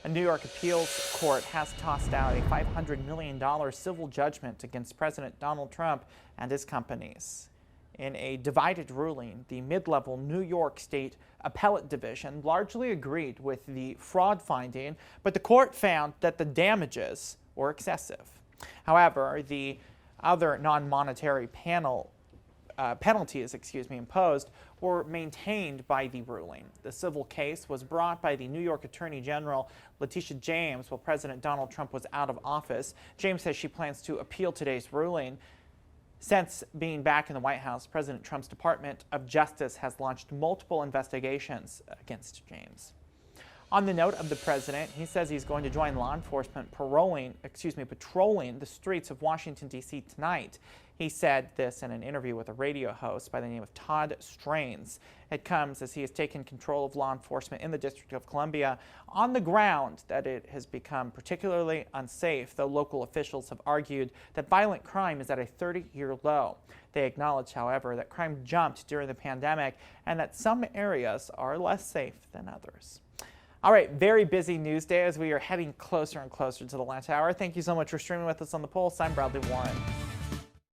A New York appeals court has tossed out a $500 million civil judgment against President Donald Trump and his companies. In a divided ruling, the mid-level New York State Appellate Division largely agreed with the fraud finding, but the court found that the damages were excessive. However, the other non-monetary penalties imposed were maintained by the ruling. The civil case was brought by the New York Attorney General Letitia James while President Donald Trump was out of office. James says she plans to appeal today's ruling. Since being back in the White House, President Trump's Department of Justice has launched multiple investigations against James. On the note of the president, he says he's going to join law enforcement patrolling the streets of Washington, D.C. tonight. He said this in an interview with a radio host by the name of Todd Strains. It comes as he has taken control of law enforcement in the District of Columbia on the ground that it has become particularly unsafe, though local officials have argued that violent crime is at a 30-year low. They acknowledge, however, that crime jumped during the pandemic and that some areas are less safe than others. All right, very busy news day as we are heading closer and closer to the lunch hour. Thank you so much for streaming with us on The Pulse. I'm Bradley Warren.